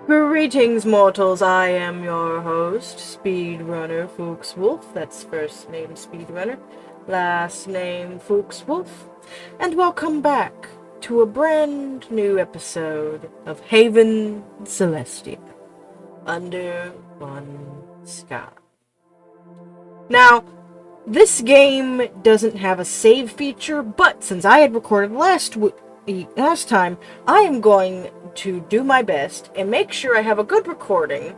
Greetings, mortals. I am your host, SpeedRunner Fuchs-Wulf. That's first name SpeedRunner, last name Fuchs-Wulf. And welcome back to a brand new episode of Hayven Celestia, Under One Sky. Now, this game doesn't have a save feature, but since I had recorded last time, I am going to do my best and make sure I have a good recording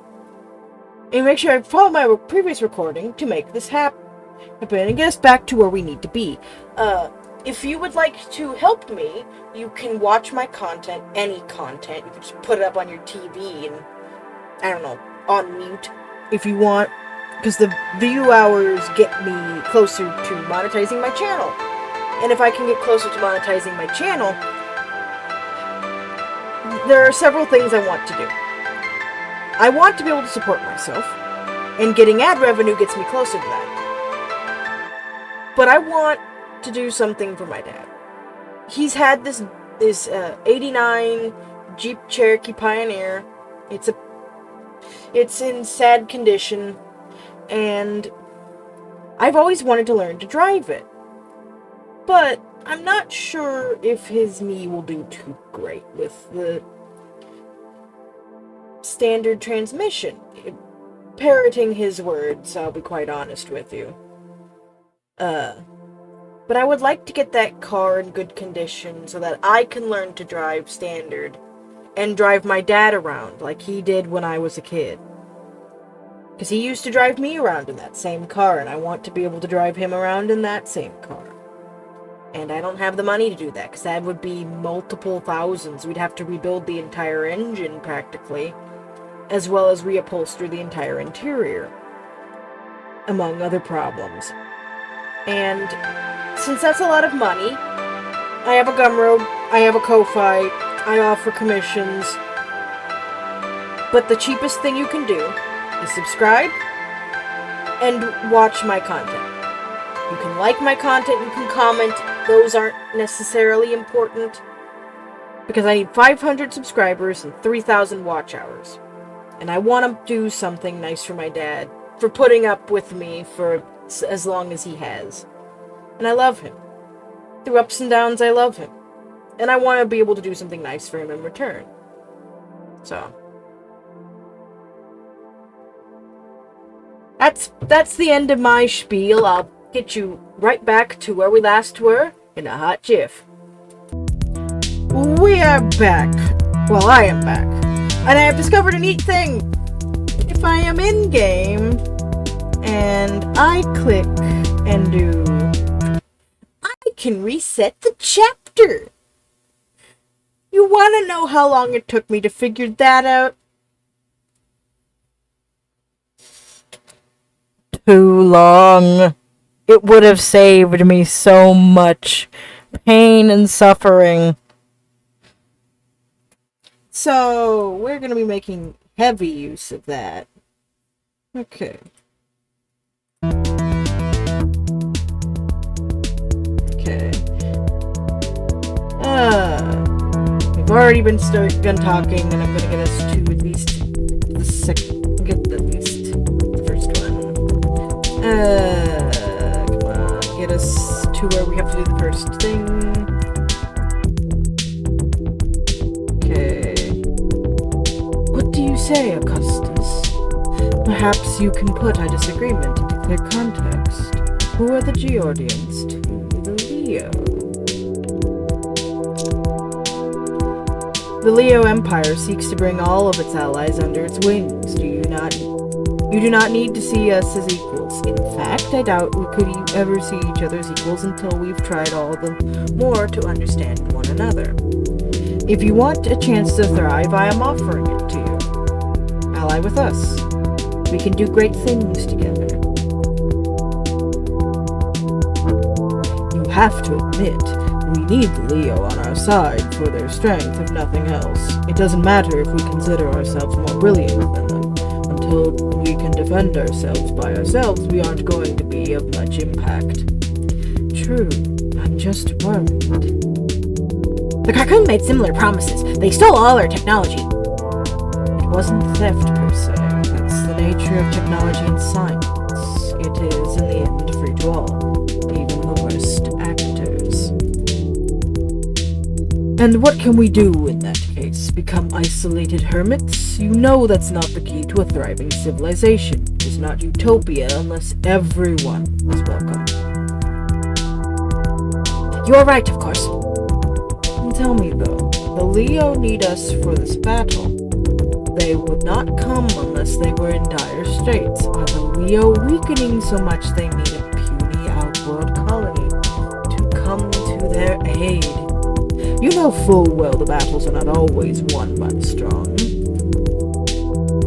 and make sure I follow my previous recording to make this happen and get us back to where we need to be. If you would like to help me, you can watch my content, any content. You can just put it up on your TV and, I don't know, on mute if you want, because the view hours get me closer to monetizing my channel. And if I can get closer to monetizing my channel, there are several things I want to do. I want to be able to support myself, and getting ad revenue gets me closer to that. But I want to do something for my dad. He's had this 89 Jeep Cherokee Pioneer. It's in sad condition, and I've always wanted to learn to drive it. But I'm not sure if his knee will do too great with the standard transmission. Parroting his words, I'll be quite honest with you. But I would like to get that car in good condition so that I can learn to drive standard and drive my dad around like he did when I was a kid. Because he used to drive me around in that same car, and I want to be able to drive him around in that same car. And I don't have the money to do that, because that would be multiple thousands. We'd have to rebuild the entire engine, practically, as well as reupholster the entire interior, among other problems. And since that's a lot of money, I have a Gumroad, I have a Ko-Fi, I offer commissions, but the cheapest thing you can do is subscribe and watch my content. You can like my content, you can comment. Those aren't necessarily important, because I need 500 subscribers and 3,000 watch hours. And I want to do something nice for my dad, for putting up with me for as long as he has. And I love him. Through ups and downs, I love him. And I want to be able to do something nice for him in return. So that's the end of my spiel. I'll get you right back to where we last were in a hot jiff. We are back. Well, I am back. And I have discovered a neat thing. If I am in game and I click and do, I can reset the chapter. You want to know how long it took me to figure that out? Too long. It would have saved me so much pain and suffering. So, we're going to be making heavy use of that. Okay. Okay. We've already been done talking, and I'm going to get us to at least the second. Get at least the first one. Come on. Get us to where we have to do the first thing. What do you say, Augustus? Perhaps you can put our disagreement into clear context. Who are the Geordians to the Leo? The Leo Empire seeks to bring all of its allies under its wings. You do not need to see us as equals. In fact, I doubt we could ever see each other as equals until we've tried all the more to understand one another. If you want a chance to thrive, I am offering it to you. Ally with us. We can do great things together. You have to admit, we need the Leo on our side for their strength, if nothing else. It doesn't matter if we consider ourselves more brilliant than them. Until we can defend ourselves by ourselves, we aren't going to be of much impact. True, I'm just worried. The Krakun made similar promises. They stole all our technology. It wasn't theft per se. That's the nature of technology and science. It is, in the end, free to all, even the worst actors. And what can we do in that case? Become isolated hermits? You know that's not the key to a thriving civilization. It is not utopia unless everyone is welcome. You are right, of course. And tell me, though, the Leo need us for this battle. They would not come unless they were in dire straits. Are the Leo weakening so much they need a puny outworld colony to come to their aid? You know full well the battles are not always won by the strong.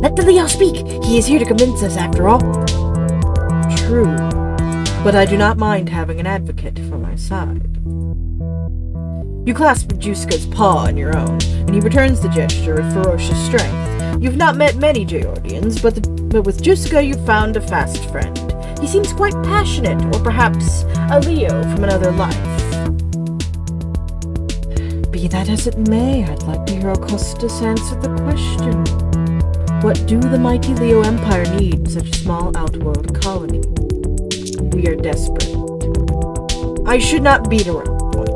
Let the Leo speak! He is here to convince us, after all. True, but I do not mind having an advocate for my side. You clasp Juska's paw in your own, and he returns the gesture with ferocious strength. You've not met many Geordians, but with Juska you've found a fast friend. He seems quite passionate, or perhaps a Leo from another life. Be that as it may, I'd like to hear Augustus answer the question. What do the mighty Leo Empire need in such a small outworld colony? We are desperate. I should not beat around the point.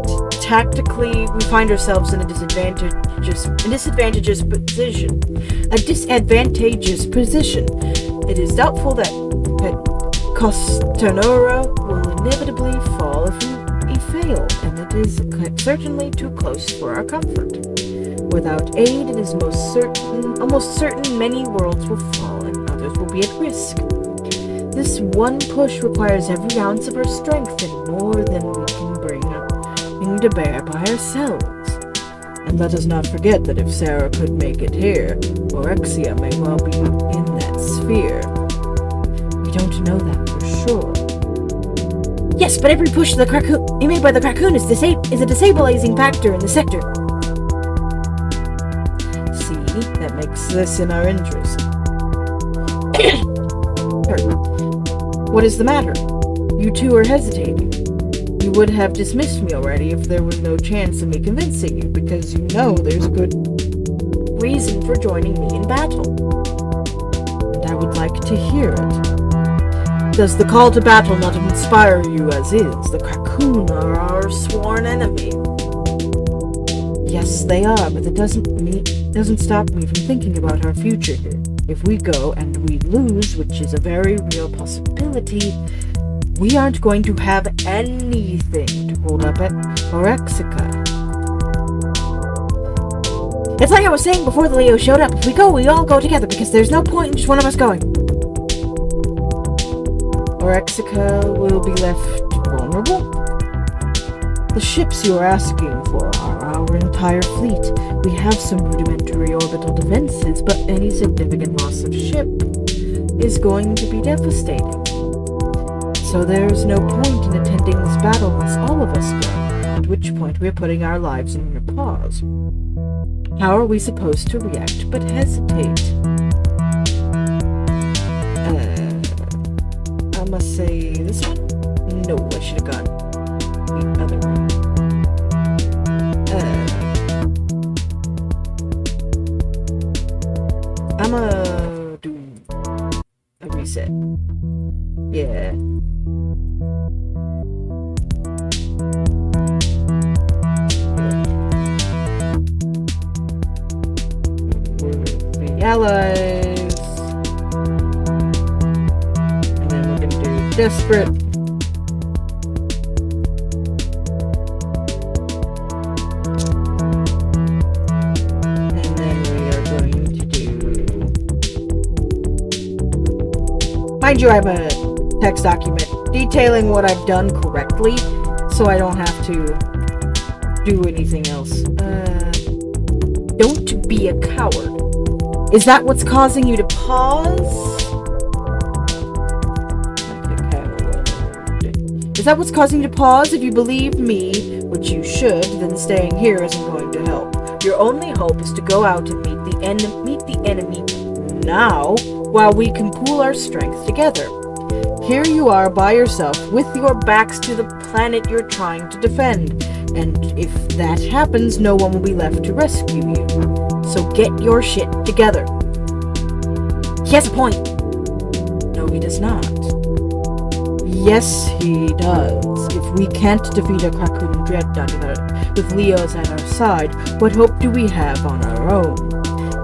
Tactically, we find ourselves in a disadvantageous position. It is doubtful that Costanora will inevitably fall if we fail, and it is certainly too close for our comfort. Without aid, it is almost certain many worlds will fall and others will be at risk. This one push requires every ounce of our strength and more than we can bring to bear by ourselves. And let us not forget that if Sarah could make it here, Orexica may well be in that sphere. We don't know that for sure. Yes, but every push made by the Krakun is a destabilizing factor in the sector. See, that makes this in our interest. What is the matter? You two are hesitating. You would have dismissed me already if there was no chance of me convincing you, because you know there's good reason for joining me in battle. And I would like to hear it. Does the call to battle not inspire you as is? The Krakun are our sworn enemy. Yes, they are, but it doesn't stop me from thinking about our future here. If we go and we lose, which is a very real possibility, we aren't going to have anything to hold up at Orexica. It's like I was saying before the Leo showed up. If we go, we all go together, because there's no point in just one of us going. Orexica will be left vulnerable? The ships you are asking for are our entire fleet. We have some rudimentary orbital defenses, but any significant loss of ship is going to be devastating. So there's no point in attending this battle unless all of us go, at which point we're putting our lives in your paws. How are we supposed to react but hesitate? I must say this one? No, I should have gone the other way. I'ma do a reset. Yeah. Allies, and then we're gonna do desperate, and then we are going to do, mind you, I have a text document detailing what I've done correctly, so I don't have to do anything else. Don't be a coward. Is that what's causing you to pause? Is that what's causing you to pause? If you believe me, which you should, then staying here isn't going to help. Your only hope is to go out and meet the enemy now, while we can pool our strength together. Here you are by yourself, with your backs to the planet you're trying to defend. And if that happens, no one will be left to rescue you. So get your shit together. He has a point. No, he does not. Yes, he does. If we can't defeat a Krakun dreadnought with Leos at our side, what hope do we have on our own?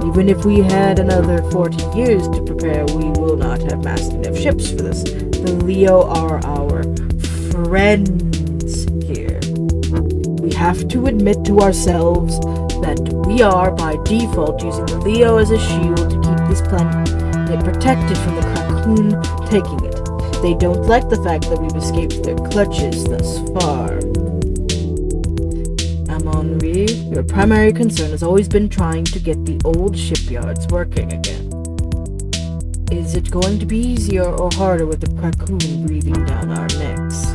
Even if we had another 40 years to prepare, we will not have massed enough ships for this. The Leo are our friends here. We have to admit to ourselves that we are, by default, using the Leo as a shield to keep this planet protected from the Krakun taking it. They don't like the fact that we've escaped their clutches thus far. Henri, your primary concern has always been trying to get the old shipyards working again. Is it going to be easier or harder with the Krakun breathing down our necks?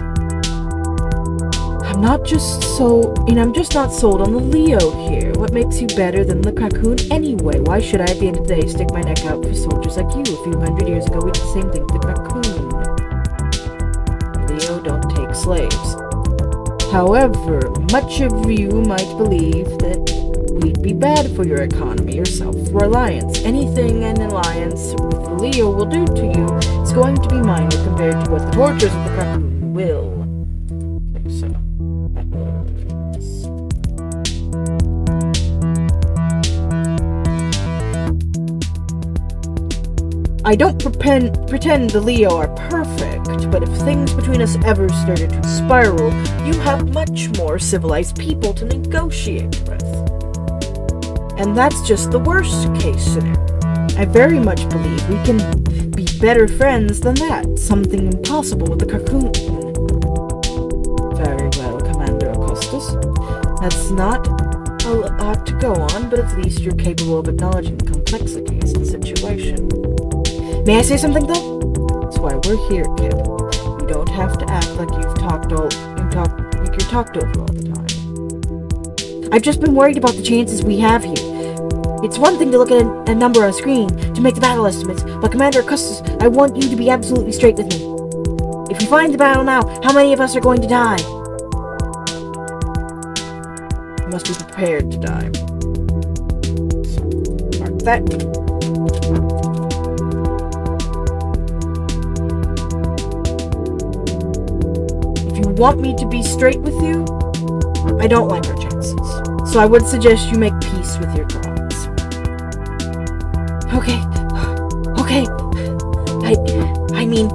I'm just not sold on the Leo here. What makes you better than the Krakun anyway? Why should I at the end of the day stick my neck out for soldiers like you? A few hundred years ago we did the same thing to the Krakun. Leo don't take slaves. However, much of you might believe that we'd be bad for your economy or self-reliance. Anything an alliance with Leo will do to you is going to be minor compared to what the tortures of the Krakun will. Okay, so that was... I don't pretend the Leo are perfect, but if things between us ever started to spiral, you have much more civilized people to negotiate with. And that's just the worst case scenario. I very much believe we can be better friends than that. Something impossible with the Krakun. Very well, Commander Augustus. That's not a lot to go on, but at least you're capable of acknowledging the complexities of the situation. May I say something, though? That's why we're here, Kip. You don't have to act like you're talked over all the time. I've just been worried about the chances we have here. It's one thing to look at a number on a screen to make the battle estimates, but Commander Augustus, I want you to be absolutely straight with me. If we find the battle now, how many of us are going to die? You must be prepared to die. Mark that. Want me to be straight with you? I don't like our chances, so I would suggest you make peace with your gods. Okay. I mean...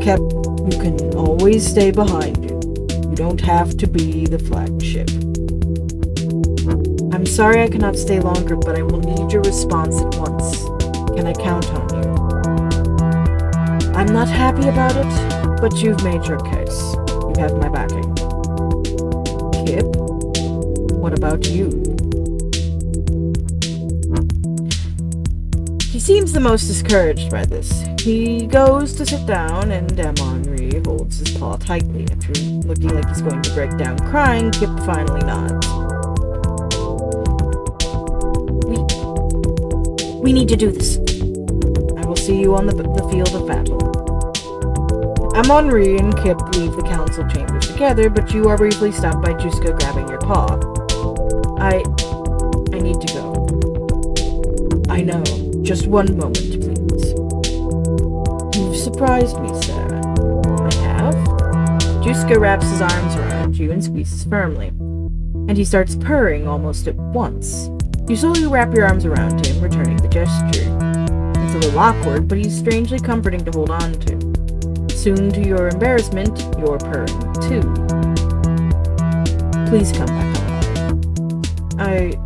Kep, you can always stay behind you. You don't have to be the flagship. I'm sorry I cannot stay longer, but I will need your response at once. Can I count on you? I'm not happy about it, but you've made your case. You have my backing. Kip, what about you? He seems the most discouraged by this. He goes to sit down, and Henri holds his paw tightly. After looking like he's going to break down crying, Kip finally nods. We need to do this. I will see you on the field of battle. Henri and Kip leave the council chambers together, but you are briefly stopped by Juska grabbing your paw. I need to go. I know. Just one moment, please. You've surprised me, sir. I have? Juska wraps his arms around you and squeezes firmly, and he starts purring almost at once. You slowly wrap your arms around him, returning the gesture. It's a little awkward, but he's strangely comforting to hold on to. Soon, to your embarrassment, you're purring, too. Please come back alive.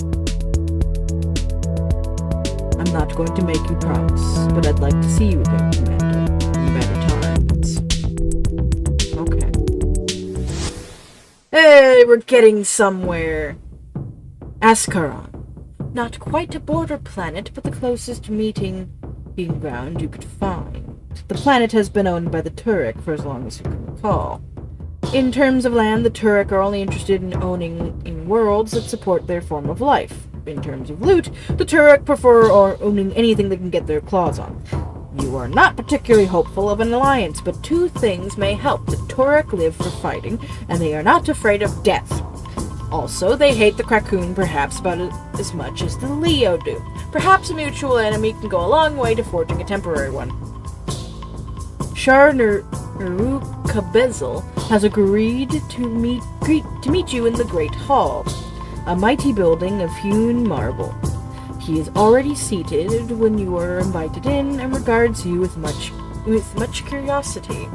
I'm not going to make you promise, but I'd like to see you again, Commander, in better times. Okay. Hey, we're getting somewhere. Ascaron. Not quite a border planet, but the closest meeting ground you could find. The planet has been owned by the Turek for as long as you can recall. In terms of land, the Turek are only interested in owning worlds that support their form of life. In terms of loot, the Turek prefer owning anything they can get their claws on. You are not particularly hopeful of an alliance, but two things may help. The Turek live for fighting, and they are not afraid of death. Also, they hate the Krakun perhaps about as much as the Leo do. Perhaps a mutual enemy can go a long way to forging a temporary one. Narukabezel has agreed to meet you in the Great Hall, a mighty building of hewn marble. He is already seated when you are invited in and regards you with much curiosity.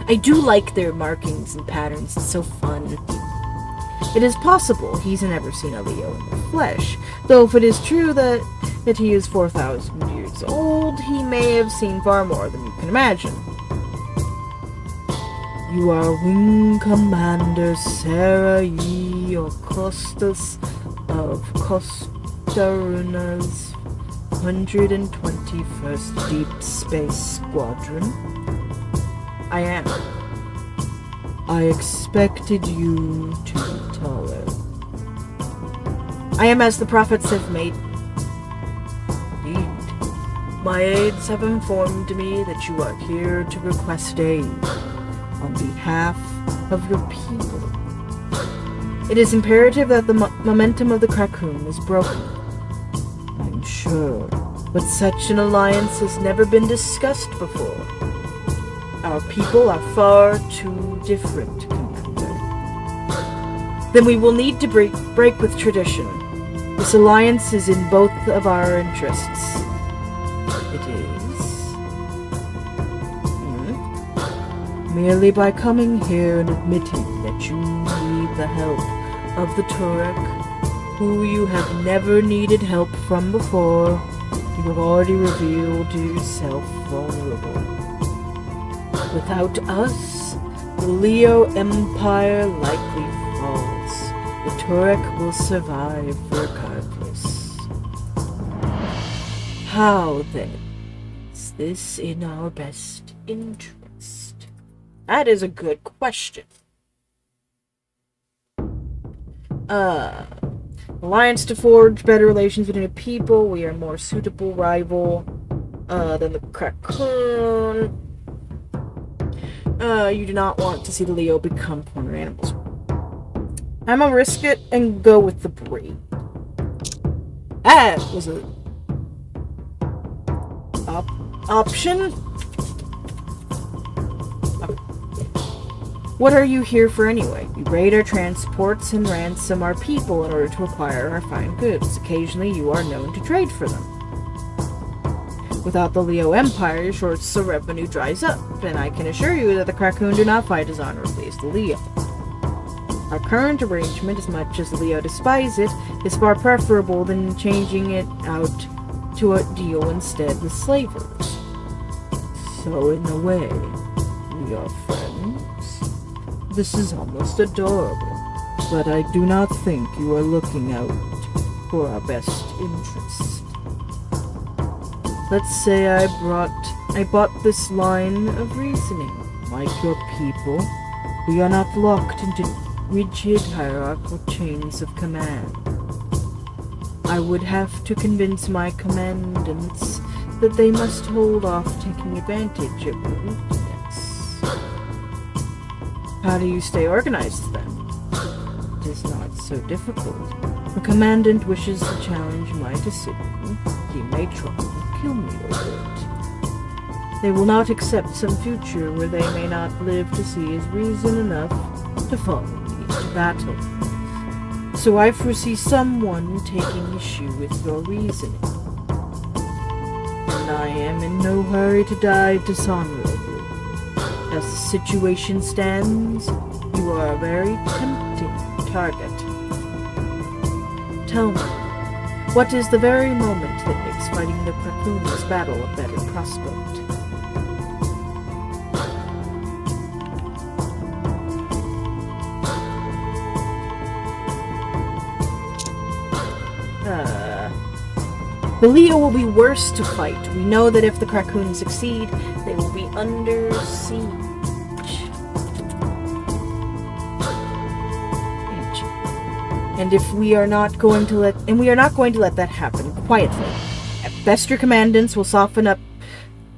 I do like their markings and patterns. It's so fun. It is possible he's never seen a Leo in the flesh, though if it is true that he is 4,000 years old, he may have seen far more than you can imagine. You are Wing Commander Sarah E. or Costas of Costaruna's 121st Deep Space Squadron? I am. I expected you to be taller. I am as the prophets have made. Indeed. My aides have informed me that you are here to request aid on behalf of your people. It is imperative that the momentum of the Krakun is broken. I'm sure, but such an alliance has never been discussed before. Our people are far too different, Commander. Then we will need to break with tradition. This alliance is in both of our interests. It is. Merely by coming here and admitting that you need the help of the Turek, who you have never needed help from before, you have already revealed yourself vulnerable. Without us, the Leo Empire likely falls. The Turek will survive regardless. How, then, is this in our best interest? That is a good question. Alliance to forge better relations between the people. We are more suitable rival than the Krakun. You do not want to see the Leo become corner animals. I'm gonna risk it and go with the breed. That was a option. What are you here for anyway? You raid our transports and ransom our people in order to acquire our fine goods. Occasionally you are known to trade for them. Without the Leo Empire, your source of revenue dries up, and I can assure you that the Krakun do not fight as honorably as the Leo. Our current arrangement, as much as the Leo despise it, is far preferable than changing it out to a deal instead with slavers. So in a way, we are friends. This is almost adorable, but I do not think you are looking out for our best interest. Let's say I bought this line of reasoning. Like your people, we are not locked into rigid hierarchical chains of command. I would have to convince my commandants that they must hold off taking advantage of your weakness. How do you stay organized then? It is not so difficult. If a commandant wishes to challenge my decision, he may try and kill me over it. They will not accept some future where they may not live to see his reason enough to follow me into battle. So I foresee someone taking issue with your reasoning. And I am in no hurry to die dishonorably. As the situation stands, you are a very tempting target. Tell me, what is the very moment that makes fighting the Krakun's battle a better prospect? The Leo will be worse to fight. We know that if the Krakun succeed, they will be under siege. And we are not going to let that happen quietly. At best, your commandants will soften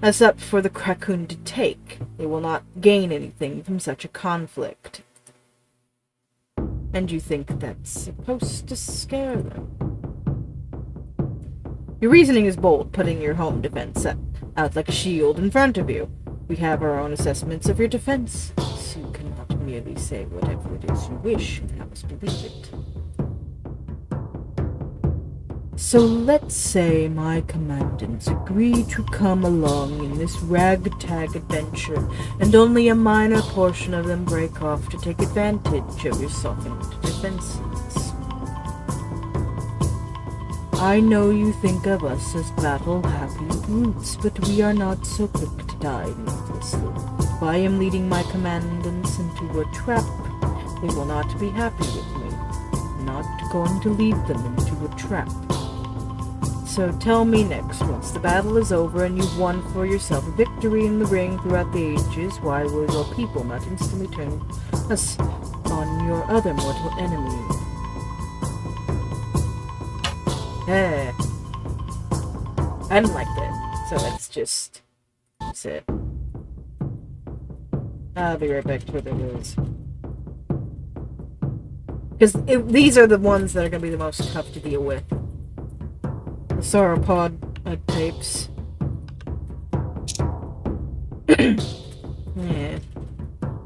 us up for the Krakun to take. They will not gain anything from such a conflict. And you think that's supposed to scare them? Your reasoning is bold, putting your home defense out like a shield in front of you. We have our own assessments of your defense, so you cannot merely say whatever it is you wish and have us believe it. So let's say my commandants agree to come along in this ragtag adventure, and only a minor portion of them break off to take advantage of your softened defenses. I know you think of us as battle-happy brutes, but we are not so quick to die needlessly. If I am leading my commandants into a trap, they will not be happy with me. I'm not going to lead them into a trap. So tell me next, once the battle is over and you've won for yourself a victory in the ring throughout the ages, why will your people not instantly turn us on your other mortal enemy? I didn't like that, so that's it. I'll be right back to where there is. Because these are the ones that are going to be the most tough to deal with. The sauropod types. Yeah.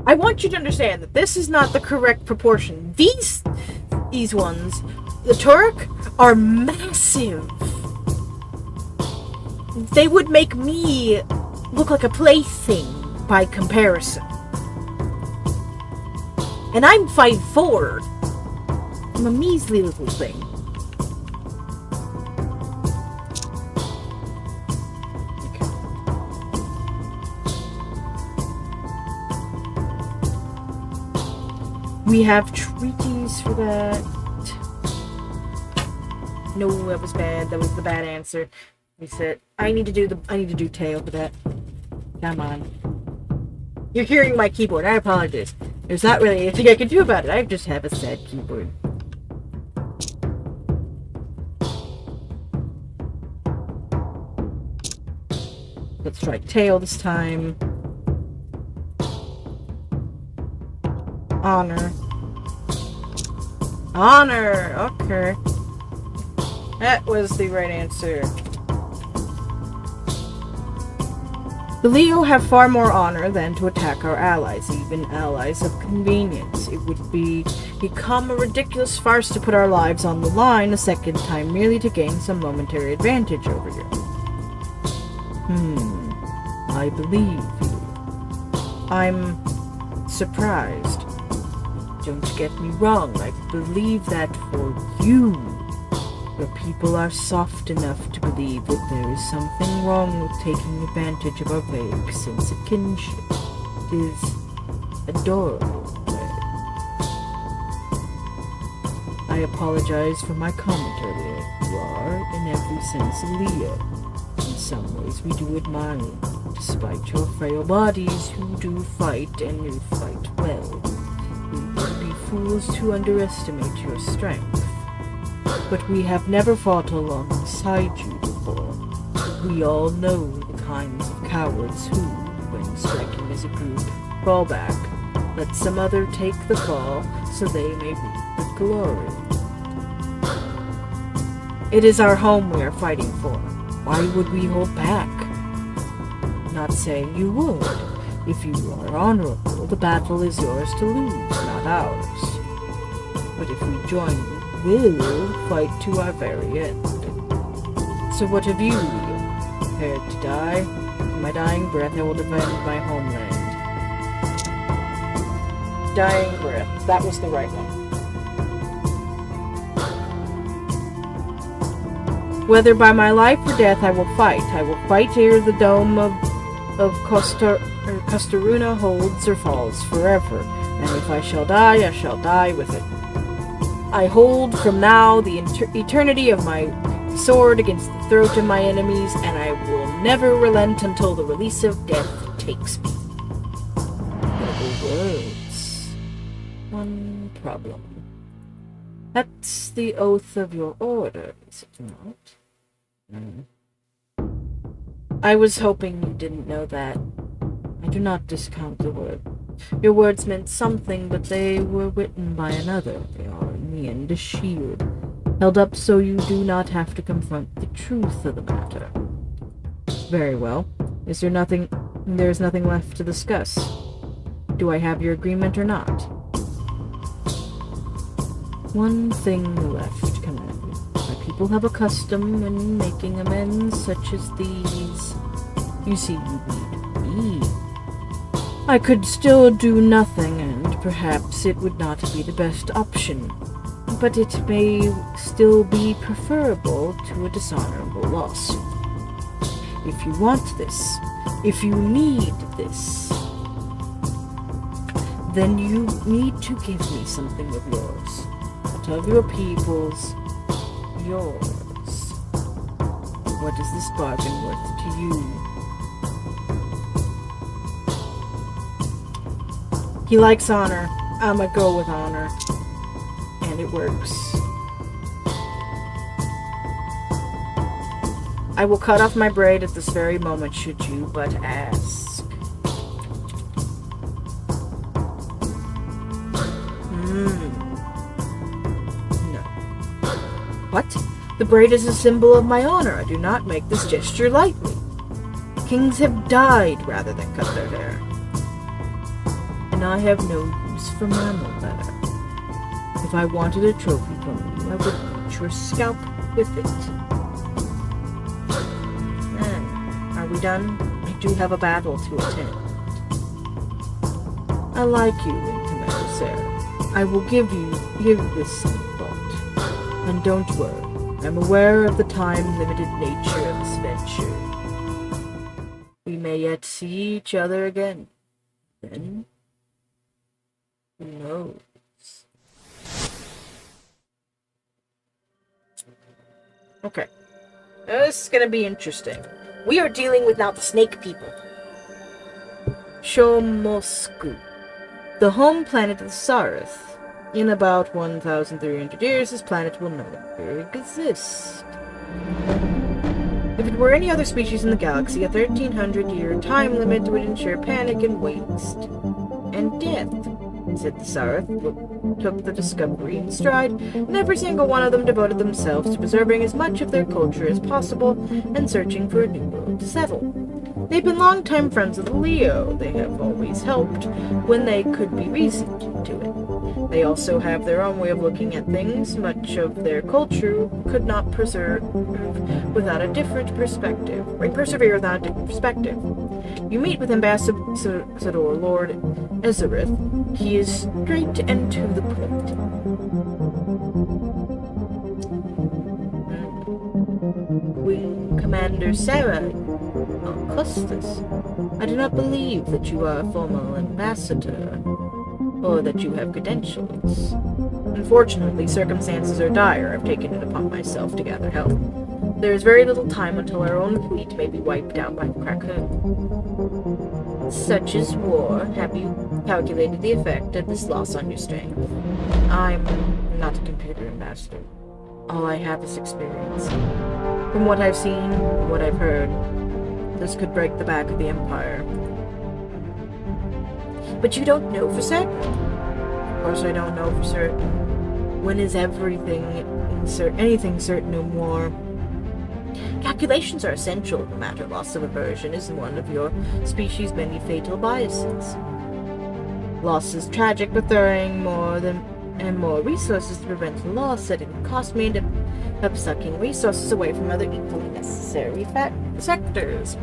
I want you to understand that this is not the correct proportion. These ones, the Turek, are massive. They would make me look like a plaything by comparison. And I'm 5'4". I'm a measly little thing. We have treaties for that. No, that was bad. That was the bad answer. He said, I need to do tail for that. Come on. You're hearing my keyboard. I apologize. There's not really anything I can do about it. I just have a sad keyboard. Let's try tail this time. Honor. Okay. That was the right answer. The Leo have far more honor than to attack our allies, even allies of convenience. It would become a ridiculous farce to put our lives on the line a second time merely to gain some momentary advantage over you. I believe you. I'm surprised. Don't get me wrong, I believe that for you. Your people are soft enough to believe that there is something wrong with taking advantage of our vague sense of kinship. It is adorable. I apologize for my comment earlier. You are, in every sense, a Leo. In some ways we do admire you. Despite your frail bodies, you do fight, and you fight well. We would be fools to underestimate your strength. But we have never fought alongside you before. We all know the kinds of cowards who, when striking as a group, fall back. Let some other take the fall, so they may reap the glory. It is our home we are fighting for. Why would we hold back? Not saying you would. If you are honorable, the battle is yours to lose, not ours. But if we join you, we'll fight to our very end. So what have you, Leo? Prepared to die? In my dying breath, I will defend my homeland. Dying breath. That was the right one. Whether by my life or death, I will fight. I will fight ere the dome of Castaruna holds or falls forever. And if I shall die, I shall die with it. I hold from now the eternity of my sword against the throat of my enemies, and I will never relent until the release of death takes me. Noble words. One problem. That's the oath of your order, is it not? I was hoping you didn't know that. I do not discount the word Your words meant something, but they were written by another. They are, in the end, a shield, held up so you do not have to confront the truth of the matter. Very well. There's nothing left to discuss. Do I have your agreement or not? One thing left, Commander. My people have a custom when making amends such as these. You see, you need me. I could still do nothing, and perhaps it would not be the best option, but it may still be preferable to a dishonorable loss. If you want this, if you need this, then you need to give me something of yours. Not of your people's, yours. What is this bargain worth to you? He likes honor. I'ma go with honor. And it works. I will cut off my braid at this very moment should you but ask. No. What? The braid is a symbol of my honor. I do not make this gesture lightly. Kings have died rather than cut their hair. And I have no use for mammal leather. If I wanted a trophy from you, I would put your scalp with it. Are we done? I do have a battle to attend. I like you, Commander Ssarith. I will give this some thought. And don't worry, I'm aware of the time-limited nature of this venture. We may yet see each other again. Then, who knows? Okay. This is gonna be interesting. We are dealing with now the snake people. Shomosku, the home planet of Ssarith. In about 1,300 years, this planet will no longer exist. If it were any other species in the galaxy, a 1,300-year time limit would ensure panic and waste. And death, said the Ssarith, took the discovery in stride, and every single one of them devoted themselves to preserving as much of their culture as possible and searching for a new world to settle. They've been longtime friends of the Leo. They have always helped when they could be reasoned to it. They also have their own way of looking at things. Much of their culture could not persevere without a different perspective. You meet with Ambassador Lord Ssarith. He is straight and to the point. Wing Commander Sarah Augustus, I do not believe that you are a formal ambassador, or that you have credentials. Unfortunately, circumstances are dire. I've taken it upon myself to gather help. There is very little time until our own fleet may be wiped out by the Krakun. Such is war. Have you calculated the effect of this loss on your strength? I'm not a computer ambassador. All I have is experience. From what I've seen, what I've heard, this could break the back of the Empire. But you don't know for certain. Of course I don't know for certain. When is anything certain in war? Calculations are essential, no matter. Loss of aversion is one of your species' many fatal biases. Loss is tragic, but throwing more resources to prevent the loss that it would cost me, and up sucking resources away from other equally necessary sectors.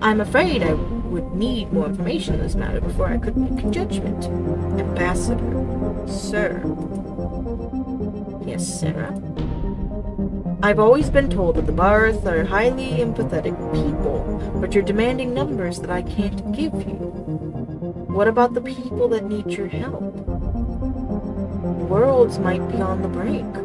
I'm afraid I would need more information on this matter before I could make a judgment. Ambassador, sir. Yes, Sarah. I've always been told that the Barth are highly empathetic people, but you're demanding numbers that I can't give you. What about the people that need your help? Worlds might be on the brink.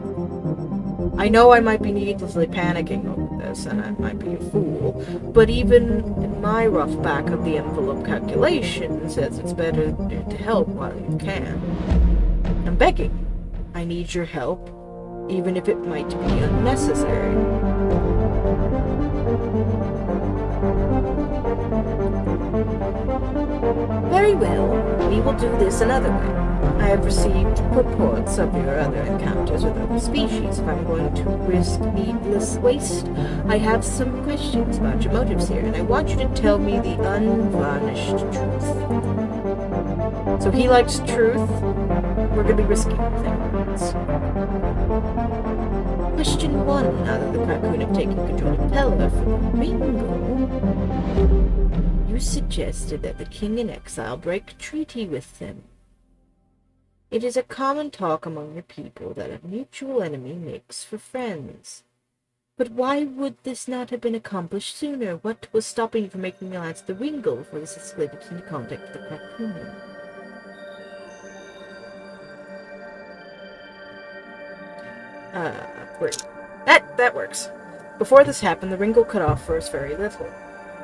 I know I might be needlessly panicking over this, and I might be a fool, but even in my rough back-of-the-envelope calculation says it's better to help while you can. I'm begging. I need your help, even if it might be unnecessary. Very well. we will do this another way. I have received reports of your other encounters with other species. If I'm going to risk needless waste, I have some questions about your motives here, and I want you to tell me the unvarnished truth. So he likes truth. We're going to be risking things. Question 1. Now that the Krakun have taken control of Pella for the Ringo, you suggested that the king in exile break a treaty with them. It is a common talk among your people that a mutual enemy makes for friends. But why would this not have been accomplished sooner? What was stopping you from making alliance with the Ringo before this escalated into contact with the Krakun? Great. That works. Before this happened, the Ringo cut off for us very little.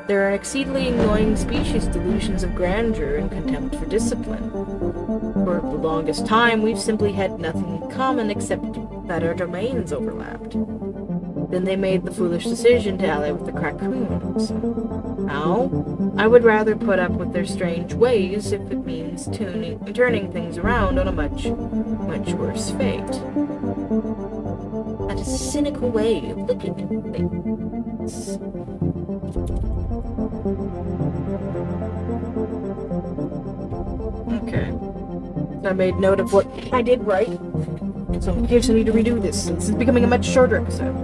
They're an exceedingly annoying species, delusions of grandeur and contempt for discipline. For the longest time, we've simply had nothing in common except that our domains overlapped. Then they made the foolish decision to ally with the Krakuns. Now, I would rather put up with their strange ways if it means turning things around on a much, much worse fate. That is a cynical way of looking at things. Okay. I made note of what I did right. So in case I need to redo this is becoming a much shorter episode.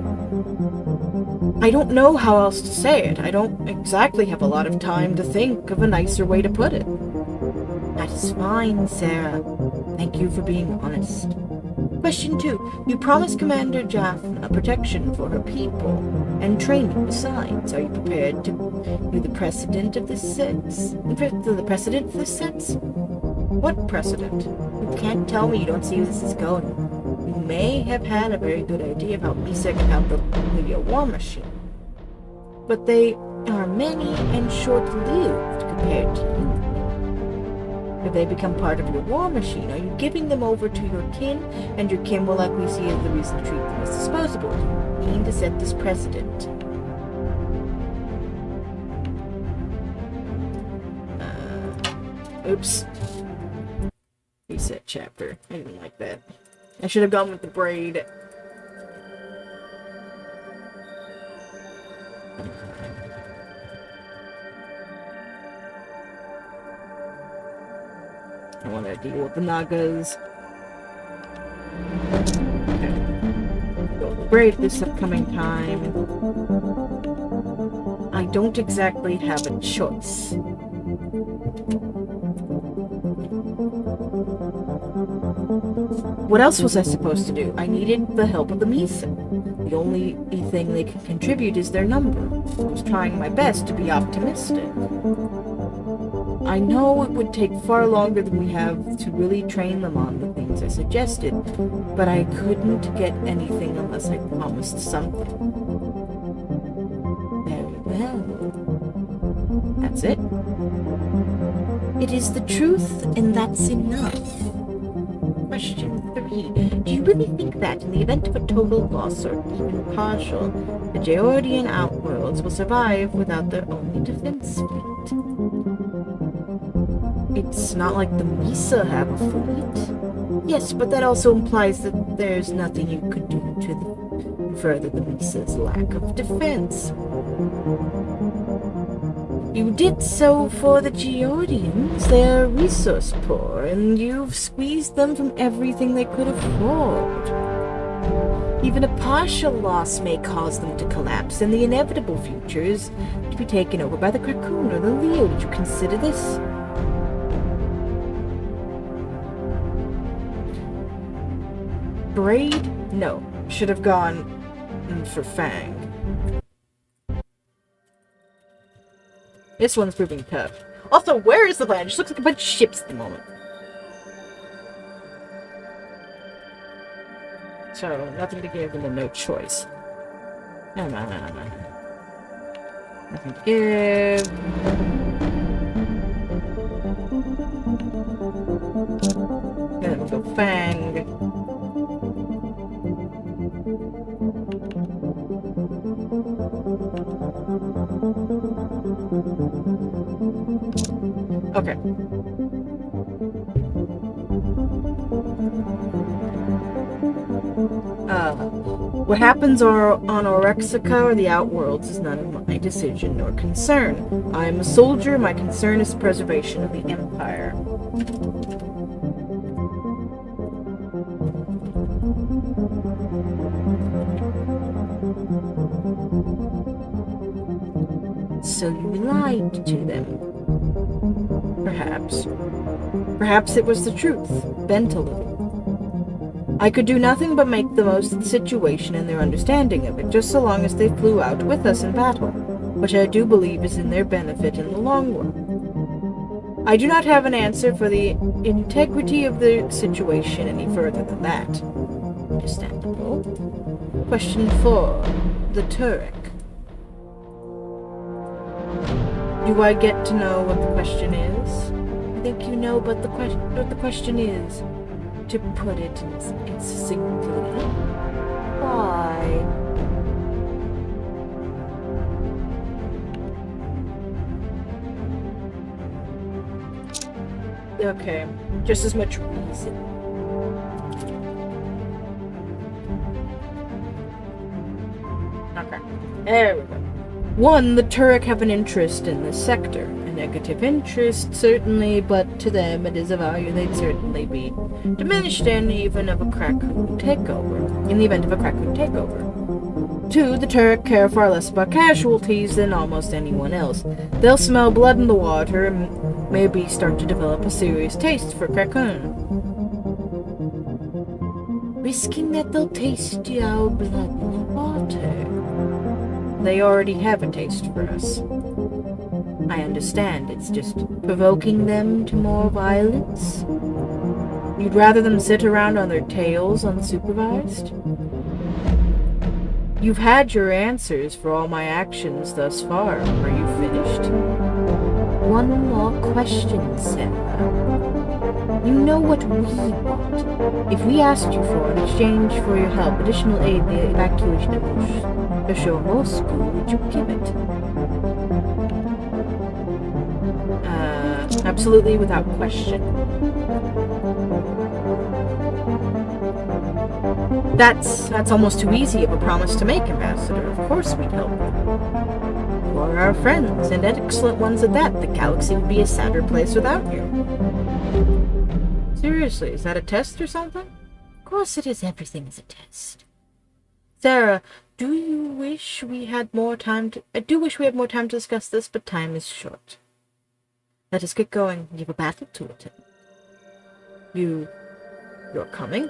I don't know how else to say it. I don't exactly have a lot of time to think of a nicer way to put it. That is fine, Sarah. Thank you for being honest. Question 2. You promised Commander Jaffna protection for her people, and training besides. Are you prepared to do the precedent of this sense? The precedent for this sense? What precedent? You can't tell me you don't see where this is going. You may have had a very good idea of how Misa can help the war machine. But they are many and short-lived compared to you. If they become part of your war machine, are you giving them over to your kin, and your kin will likely see as the reason to treat them as disposable? You mean to set this precedent. Oops. Reset chapter. I didn't like that. I should have gone with the braid. I want to deal with the Nagas. Okay. Go with the braid this upcoming time. I don't exactly have a choice. What else was I supposed to do? I needed the help of the Misa. The only thing they can contribute is their number. I was trying my best to be optimistic. I know it would take far longer than we have to really train them on the things I suggested, but I couldn't get anything unless I promised something. Very well. That's it. It is the truth, and that's enough. Question 3. Do you really think that, in the event of a total loss or even partial, the Geordian outworlds will survive without their only defense fleet? It's not like the Misa have a fleet. Yes, but that also implies that there's nothing you could do to further the Misa's lack of defense. You did so for the Geordians. They're resource poor, and you've squeezed them from everything they could afford. Even a partial loss may cause them to collapse, and the inevitable future is to be taken over by the Krakun or the Leo. Did you consider this? Braid? No. Should have gone for Fang. This one's proving tough. Also, where is the land? It just looks like a bunch of ships at the moment. So, nothing to give and then no choice. No. Nothing to give. Then we'll go Fang. Okay. What happens on Orexica or the Outworlds is none of my decision nor concern. I am a soldier, my concern is the preservation of the Empire. So you lied to them. Perhaps. Perhaps it was the truth, bent a little. I could do nothing but make the most of the situation and their understanding of it, just so long as they flew out with us in battle, which I do believe is in their benefit in the long run. I do not have an answer for the integrity of the situation any further than that. Understandable. Question 4. The Turek. Do I get to know what the question is? I think you know what the question is. To put it succinctly, why? Okay, just as much reason. Okay, there we go. 1, the Turek have an interest in this sector. A negative interest, certainly, but to them it is a value they'd certainly be diminished in even of a Krakun takeover. In the event of a Krakun takeover. 2, the Turek care far less about casualties than almost anyone else. They'll smell blood in the water and maybe start to develop a serious taste for Krakun. Risking that they'll taste our blood in the water. They already have a taste for us. I understand, it's just provoking them to more violence. You'd rather them sit around on their tails unsupervised? You've had your answers for all my actions thus far. Are you finished? One more question, Sarah. You know what we want. If we asked you for, in exchange for your help, additional aid in the evacuation of Oshomor School, would you give it? Absolutely, without question. That's almost too easy of a promise to make, Ambassador. Of course we'd help. You're our friends, and excellent ones at that. The galaxy would be a sadder place without you. Seriously, is that a test or something? Of course it is. Everything is a test. Sarah, I do wish we had more time to discuss this, but time is short. Let us get going. We have a battle to attend. You're coming?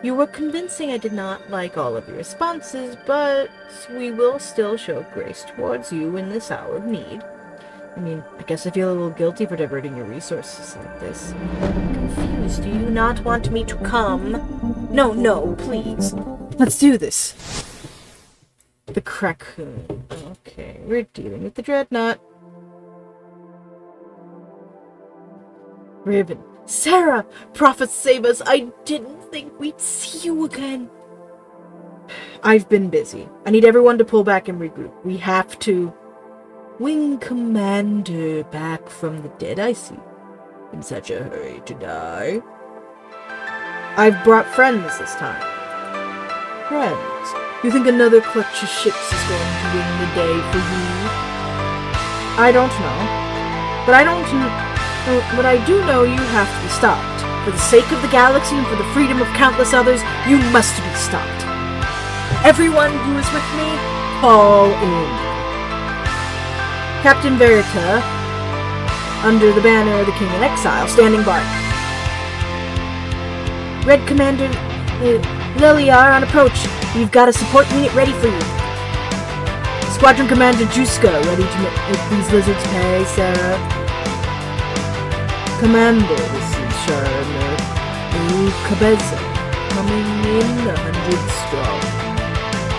You were convincing. I did not like all of your responses, but we will still show grace towards you in this hour of need. I mean, I guess I feel a little guilty for diverting your resources like this. I'm confused. Do you not want me to come? No, please. Let's do this. The Krakun. Okay, we're dealing with the Dreadnought. Raven. Sarah! Prophet save us! I didn't think we'd see you again. I've been busy. I need everyone to pull back and regroup. We have to... Wing Commander back from the dead, I see. In such a hurry to die. I've brought friends this time. Friends? You think another clutch of ships is going to win the day for you? I don't know. But I do know you have to be stopped. For the sake of the galaxy and for the freedom of countless others, you must be stopped. Everyone who is with me, fall in. Captain Verita, under the banner of the King in Exile, standing by. Red Commander Leliar on approach. We've got a support unit ready for you. Squadron Commander Juska, ready to make these lizards pay, Sarah. Commander, this is Charlotte Cabeza, coming in 100 strong.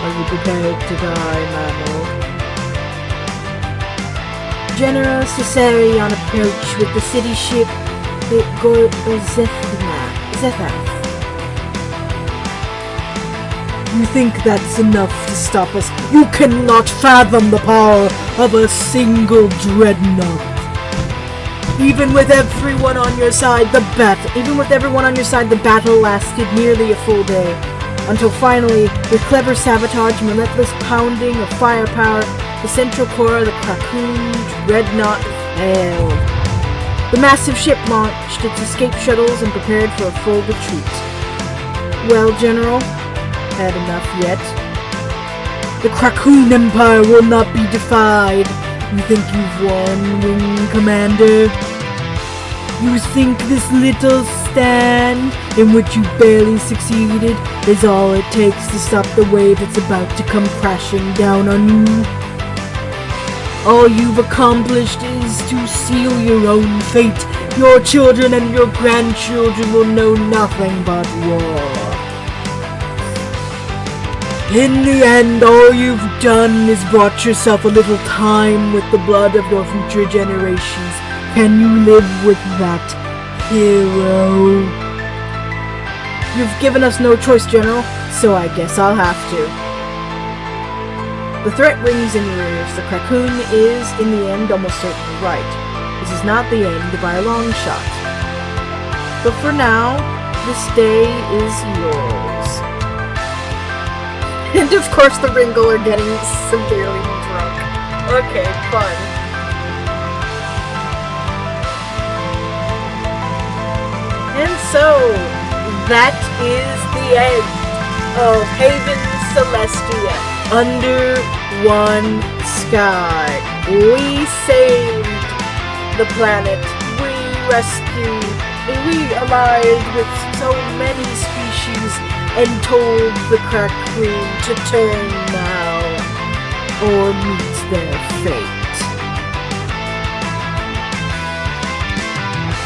Are you prepared to die, mammal? General Ssarith on approach with the city ship Zephath. You think that's enough to stop us? You cannot fathom the power of a single dreadnought. Even with everyone on your side, the battle lasted nearly a full day. Until finally, with clever sabotage and relentless pounding of firepower, the central core of the Krakun dreadnought failed. The massive ship launched its escape shuttles and prepared for a full retreat. Well, General, had enough yet? The Krakun Empire will not be defied. You think you've won, Wing Commander? You think this little stand, in which you barely succeeded, is all it takes to stop the wave that's about to come crashing down on you? All you've accomplished is to seal your own fate. Your children and your grandchildren will know nothing but war. In the end, all you've done is brought yourself a little time with the blood of your future generations. Can you live with that, hero? You've given us no choice, General, so I guess I'll have to. The threat rings in your ears. The Krakun is, in the end, almost certainly right. This is not the end by a long shot. But for now, this day is yours. And of course the Ringle are getting severely drunk. Okay, fun. And so, that is the end of Hayven Celestia, Under One Sky. We saved the planet. We rescued, we allied with so many species and told the Krakun to turn now or meet their fate.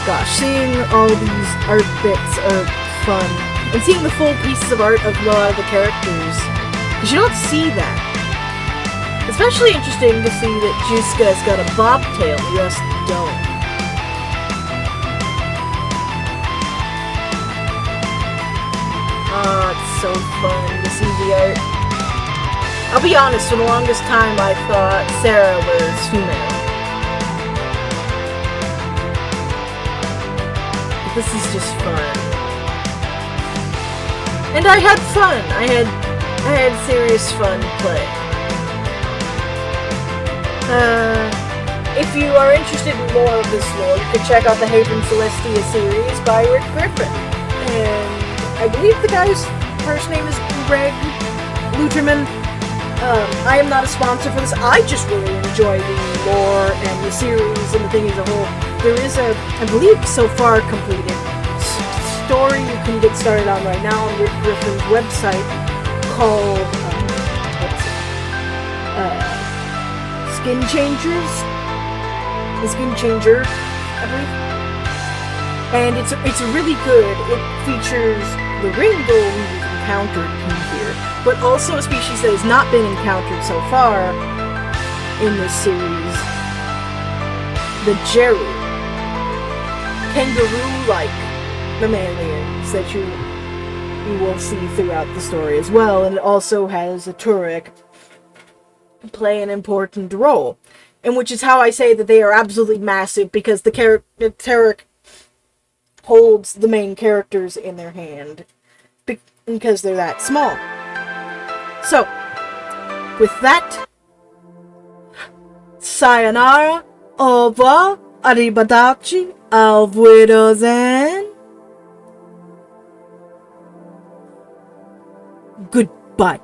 Gosh, seeing all these art bits are fun. And seeing the full pieces of art of a lot of the characters. Because you don't see that. Especially interesting to see that Juska's got a bobtail, the rest don't. Oh, it's so fun to see the art. I'll be honest, for the longest time I thought Sarah was female. But this is just fun. And I had fun! I had serious fun playing. If you are interested in more of this lore, you can check out the Hayven Celestia series by Rick Griffin. And I believe the guy's first name is Greg Luterman. I am not a sponsor for this. I just really enjoy the lore and the series and the thing as a whole. There is a, I believe so far completed, story you can get started on right now on Rick Griffin's website called, Skin Changers? The Skin Changer, I believe. And it's really good. It features the Ringle we've encountered in here, but also a species that has not been encountered so far in this series. The Jeru. Kangaroo-like mammalians that you will see throughout the story as well, and it also has a Turek play an important role, and which is how I say that they are absolutely massive, because the Turek holds the main characters in their hand because they're that small. So, with that, sayonara, au revoir, arrivederci, auf Wiedersehen, goodbye.